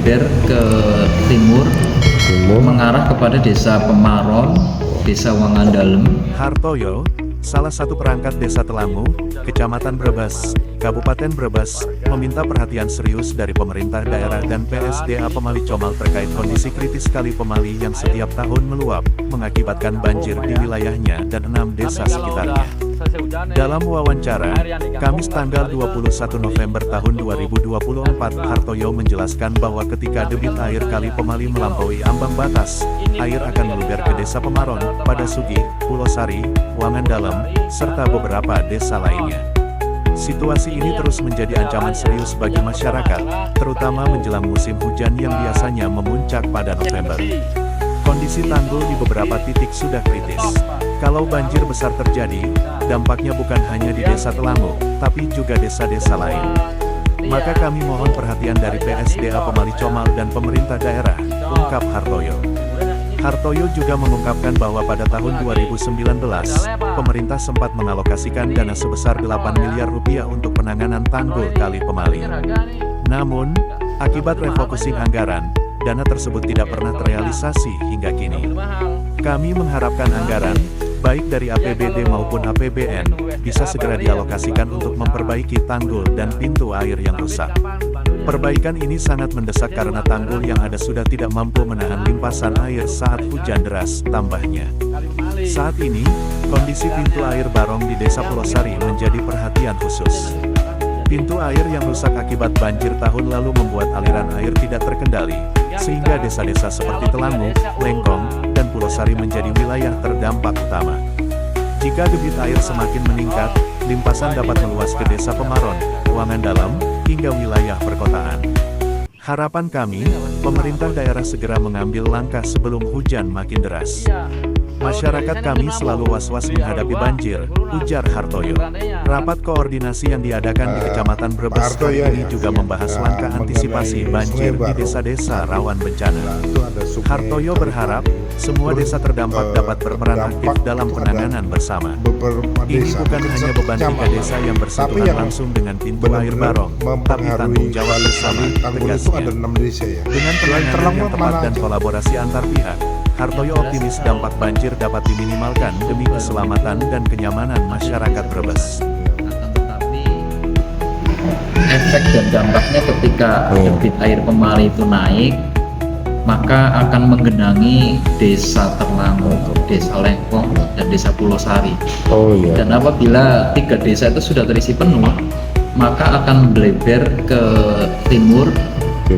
melebar ke timur, mengarah kepada desa Pemaron, desa Wangandalem. Hartoyo, salah satu perangkat desa Telangu, Kecamatan Brebes, Kabupaten Brebes, meminta perhatian serius dari pemerintah daerah dan PSDA Pemali Comal terkait kondisi kritis Kali Pemali yang setiap tahun meluap, mengakibatkan banjir di wilayahnya dan 6 desa sekitarnya. Dalam wawancara, Kamis tanggal 21 November tahun 2024, Hartoyo menjelaskan bahwa ketika debit air Kali Pemali melampaui ambang batas, air akan meluber ke desa Pemaron, Padasugi, Pulau Sari, Wangandalem, serta beberapa desa lainnya. Situasi ini terus menjadi ancaman serius bagi masyarakat, terutama menjelang musim hujan yang biasanya memuncak pada November. Kondisi tanggul di beberapa titik sudah kritis. Kalau banjir besar terjadi, dampaknya bukan hanya di desa Telangu, tapi juga desa-desa lain. Maka kami mohon perhatian dari PSDA Pemali Comal dan pemerintah daerah, ungkap Hartoyo. Hartoyo juga mengungkapkan bahwa pada tahun 2019, pemerintah sempat mengalokasikan dana sebesar 8 miliar rupiah untuk penanganan tanggul Kali Pemali. Namun, akibat refocusing anggaran, dana tersebut tidak pernah terrealisasi hingga kini. Kami mengharapkan anggaran, baik dari APBD maupun APBN, bisa segera dialokasikan untuk memperbaiki tanggul dan pintu air yang rusak. Perbaikan ini sangat mendesak karena tanggul yang ada sudah tidak mampu menahan limpasan air saat hujan deras, tambahnya. Saat ini, kondisi pintu air Barong di Desa Pulau Sari menjadi perhatian khusus. Pintu air yang rusak akibat banjir tahun lalu membuat aliran air tidak terkendali, sehingga desa-desa seperti Telangu, Lengkong, dan Pulau Sari menjadi wilayah terdampak utama. Jika debit air semakin meningkat, limpasan dapat meluas ke desa Pemaron, Wangandalem, hingga wilayah perkotaan. Harapan kami, pemerintah daerah segera mengambil langkah sebelum hujan makin deras. Masyarakat kami selalu was-was menghadapi banjir, ujar Hartoyo. Rapat koordinasi yang diadakan di Kecamatan Brebes ini juga membahas langkah antisipasi banjir di desa-desa rawan bencana. Hartoyo berharap, semua desa terdampak dapat berperan aktif dalam penanganan bersama. Ini bukan hanya beban 3 desa yang bersentuhan langsung dengan pintu air Barong, tapi tanggung jawab bersama, tegasnya. Dengan penanganan yang tepat dan kolaborasi antar pihak, Hartoyo optimis dampak banjir dapat diminimalkan demi keselamatan dan kenyamanan masyarakat Brebes. Tetapi efek dan dampaknya ketika debit air Pemali itu naik, maka akan menggenangi desa Telangu, desa Lengkong, dan desa Pulau Sari. Dan apabila 3 desa itu sudah terisi penuh, maka akan melebar ke timur,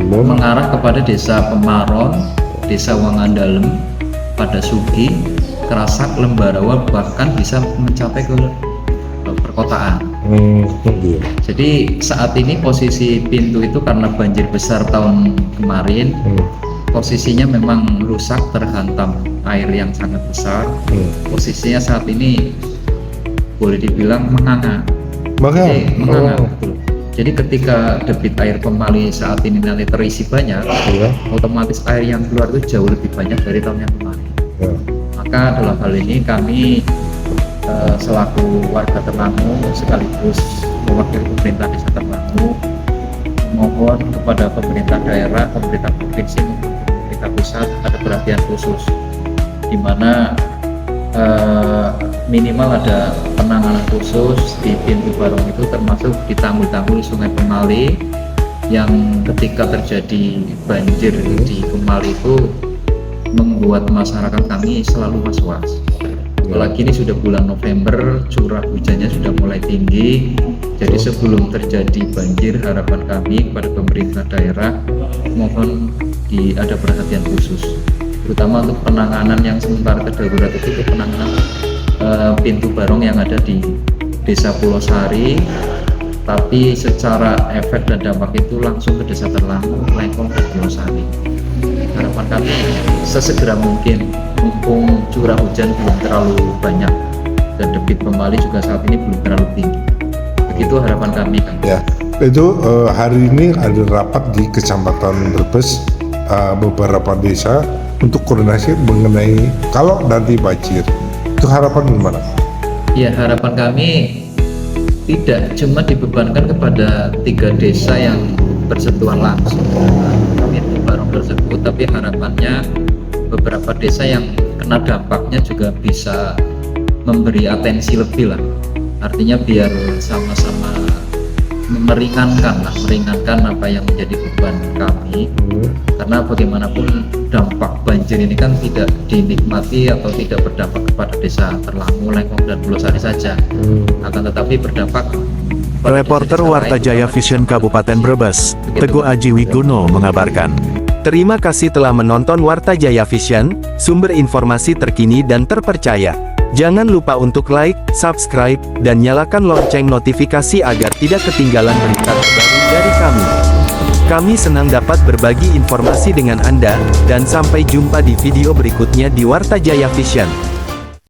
mengarah kepada desa Pemaron, desa Wangandalem, Padasugi, Kerasak, Lembarawa, bahkan bisa mencapai ke perkotaan. Jadi saat ini posisi pintu itu karena banjir besar tahun kemarin, posisinya memang rusak, terhantam air yang sangat besar. Posisinya saat ini boleh dibilang menganga. Jadi, menganga, betul. Jadi ketika debit air Pemali saat ini nanti terisi banyak, otomatis air yang keluar itu jauh lebih banyak dari tahun yang kemarin. Maka dalam hal ini kami selaku warga Telangu sekaligus mewakili pemerintah desa Telangu mohon kepada pemerintah daerah, pemerintah provinsi maupun pemerintah pusat ada perhatian khusus, di mana minimal ada penanganan khusus di pintu Barong itu, termasuk di tanggul-tanggul Sungai Pemali yang ketika terjadi banjir di Pemali itu membuat masyarakat kami selalu was-was. Apalagi ini sudah bulan November, curah hujannya sudah mulai tinggi. Jadi sebelum terjadi banjir, harapan kami kepada pemerintah daerah mohon ada perhatian khusus, terutama untuk penanganan yang sementara kedarurat itu penanganan pintu Barong yang ada di desa Pulau Sari, tapi secara efek dan dampak itu langsung ke desa Telangu, Lengkong, dan Pulau Sari. Harapan kami sesegera mungkin, mumpung curah hujan belum terlalu banyak dan debit Pemali juga saat ini belum terlalu tinggi. Begitu harapan kami, Kang. Ya, itu hari ini ada rapat di Kecamatan Brebes, beberapa desa untuk koordinasi mengenai kalau nanti banjir. Itu harapan gimana? Ya, harapan kami tidak cuma dibebankan kepada 3 desa yang bersentuhan langsung. Kami program tersebut, tapi harapannya beberapa desa yang kena dampaknya juga bisa memberi atensi lebih lah, artinya biar sama-sama meringankan apa yang menjadi beban kami. Karena bagaimanapun dampak banjir ini kan tidak dinikmati atau tidak berdampak kepada desa Terlangu, Lengkong, dan Pulau Sari saja, akan tetapi berdampak pada Reporter desa-desa Warta lain. Jaya Vision Kabupaten Brebes, Teguh Aji Wigono mengabarkan. Terima kasih telah menonton Warta Jaya Vision, sumber informasi terkini dan terpercaya. Jangan lupa untuk like, subscribe, dan nyalakan lonceng notifikasi agar tidak ketinggalan berita terbaru dari kami. Kami senang dapat berbagi informasi dengan Anda, dan sampai jumpa di video berikutnya di Warta Jaya Vision.